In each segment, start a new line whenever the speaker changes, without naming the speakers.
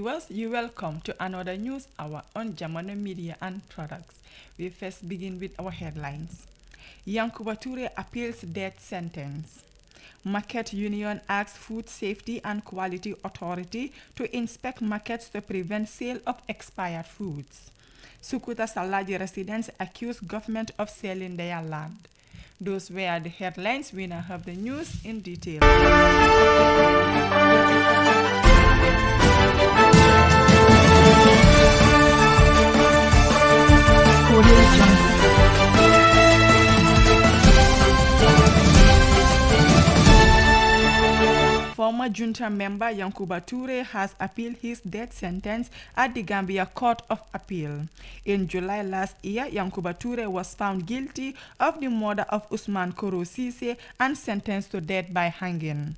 viewers, you welcome to another news hour on Jamano Media and Products. We first begin with our headlines. Yankuba Toure appeals death sentence. Market Union asks Food Safety and Quality Authority to inspect markets to prevent sale of expired foods. Sukuta Salaji residents accuse government of selling their land. Those were the headlines. We now have the news in detail. Former junta member Yankuba Toure has appealed his death sentence at the Gambia Court of Appeal. In July last year, Yankuba Toure was found guilty of the murder of Usman Koro Sise and sentenced to death by hanging.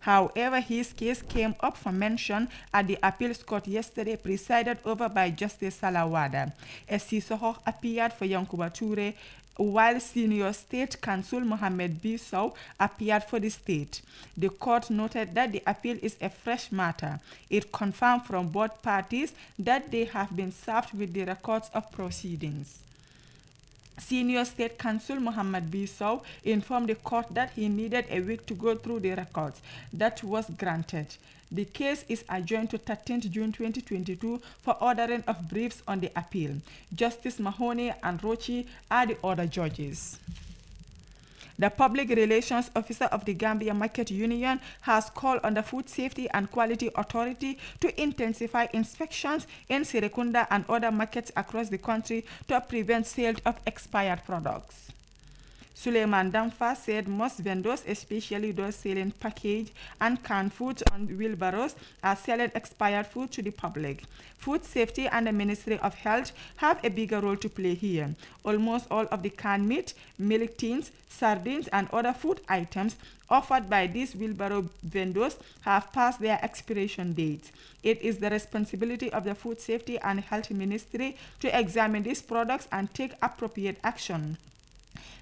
However, his case came up for mention at the appeals court yesterday, presided over by Justice Salawada. Esisoho appeared for Yankuba Toure, while Senior State Counsel Mohammed Bissau appeared for the state. The court noted that the appeal is a fresh matter. It confirmed from both parties that they have been served with the records of proceedings. Senior State Counsel Mohammed Bissau informed the court that he needed a week to go through the records. That was granted. The case is adjourned to 13th June 2022 for ordering of briefs on the appeal. Justice Mahoney and Rochi are the other judges. The Public Relations Officer of the Gambia Market Union has called on the Food Safety and Quality Authority to intensify inspections in Serekunda and other markets across the country to prevent sale of expired products. Suleiman Damfa said most vendors, especially those selling packaged and canned foods on wheelbarrows, are selling expired food to the public. Food safety and the Ministry of Health have a bigger role to play here. Almost all of the canned meat, milk tins, sardines, and other food items offered by these wheelbarrow vendors have passed their expiration dates. It is the responsibility of the Food Safety and Health Ministry to examine these products and take appropriate action.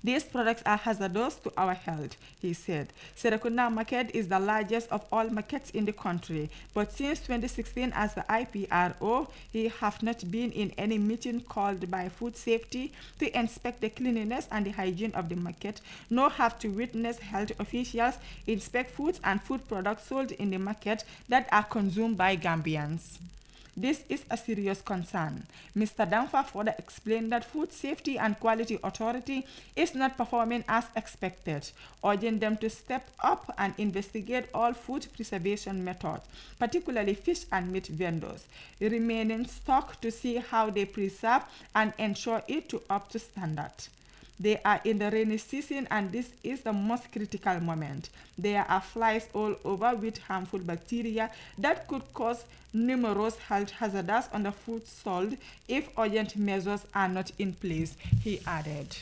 These products are hazardous to our health, he said. Serekunda market is the largest of all markets in the country, but since 2016 as the IPRO, he have not been in any meeting called by food safety to inspect the cleanliness and the hygiene of the market, nor have to witness health officials inspect foods and food products sold in the market that are consumed by Gambians. This is a serious concern. Mr. Damfa further explained that Food Safety and Quality Authority is not performing as expected, urging them to step up and investigate all food preservation methods, particularly fish and meat vendors, remaining stock to see how they preserve and ensure it to up to standard. They are in the rainy season and this is the most critical moment. There are flies all over with harmful bacteria that could cause numerous health hazards on the food sold if urgent measures are not in place, he added.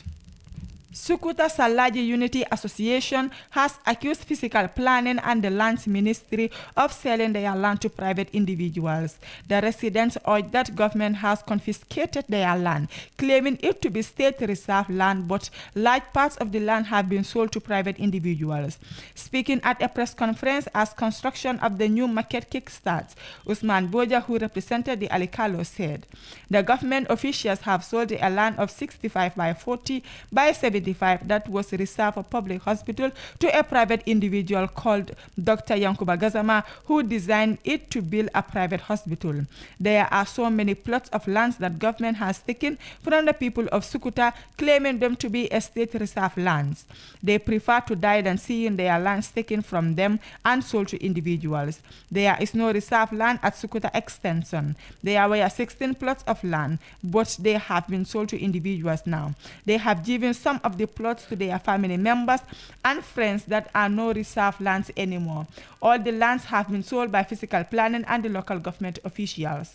Sukuta Salaji Unity Association has accused Physical Planning and the Lands Ministry of selling their land to private individuals. The residents urge that government has confiscated their land, claiming it to be state reserve land, but large parts of the land have been sold to private individuals. Speaking at a press conference as construction of the new market kickstarts, Usman Boja, who represented the Alikalo, said, the government officials have sold a land of 65 by 40 by 70 that was reserved for public hospital to a private individual called Dr. Yankuba Gazama, who designed it to build a private hospital. There are so many plots of lands that government has taken from the people of Sukuta, claiming them to be estate reserve lands. They prefer to die than seeing their lands taken from them and sold to individuals. There is no reserve land at Sukuta Extension. There were 16 plots of land, but they have been sold to individuals now. They have given some of the plots to their family members and friends that are no reserve lands anymore. All the lands have been sold by Physical Planning and the local government officials.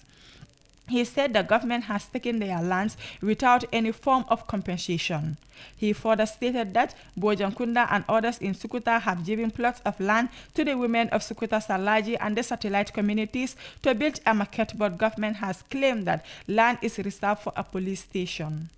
He said the government has taken their lands without any form of compensation. He further stated that Bojankunda and others in Sukuta have given plots of land to the women of Sukuta Salaji and the satellite communities to build a market, but government has claimed that land is reserved for a police station.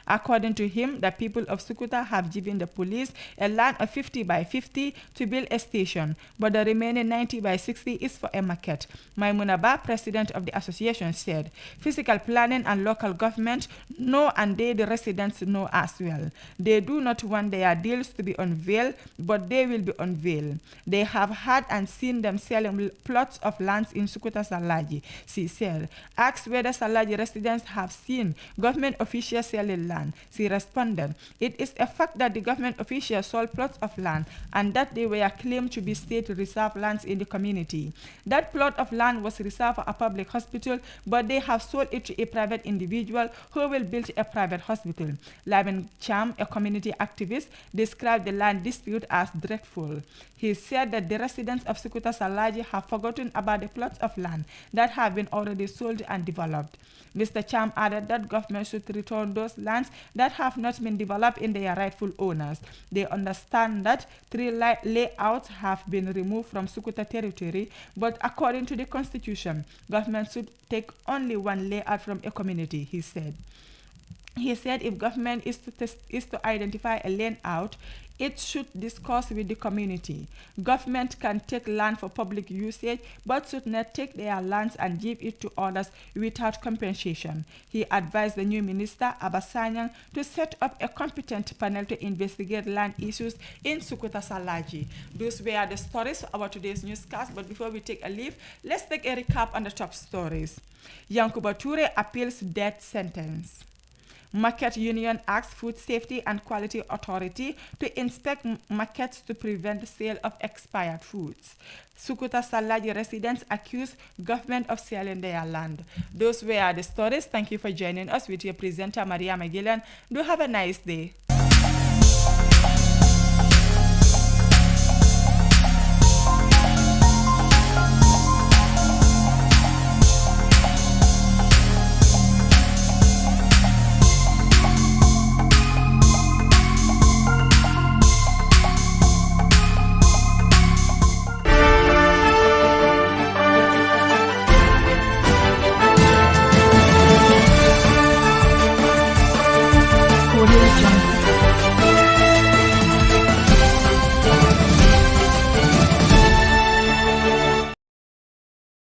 According to him, the people of Sukuta have given the police a land of 50 by 50 to build a station, but the remaining 90 by 60 is for a market. Maimunaba, president of the association, said, physical planning and local government know, and they, the residents, know as well. They do not want their deals to be unveiled, but they will be unveiled. They have had and seen them selling plots of lands in Sukuta Salaji, she said. Asked whether Salaji residents have seen government officials selling land, she responded, it is a fact that the government officials sold plots of land and that they were claimed to be state reserve lands in the community. That plot of land was reserved for a public hospital, but they have sold it to a private individual who will build a private hospital. Laban Cham, a community activist, described the land dispute as dreadful. He said that the residents of Sukuta Salaji have forgotten about the plots of land that have been already sold and developed. Mr. Cham added that government should return those lands that have not been developed in their rightful owners. They understand that 3 layouts have been removed from Sukuta territory, but according to the constitution, government should take only 1 layout from a community, he said. He said if government is to identify a layout, it should discuss with the community. Government can take land for public usage, but should not take their lands and give it to others without compensation. He advised the new minister, Abasanyang, to set up a competent panel to investigate land issues in Sukuta Salaji. Those were the stories for our today's newscast, but before we take a leave, let's take a recap on the top stories. Yankuba Ture appeals death sentence. Market Union asks Food Safety and Quality Authority to inspect markets to prevent the sale of expired foods. Sukuta Salaji residents accuse government of selling their land. Those were the stories. Thank you for joining us with your presenter, Maria Magillan. Do have a nice day.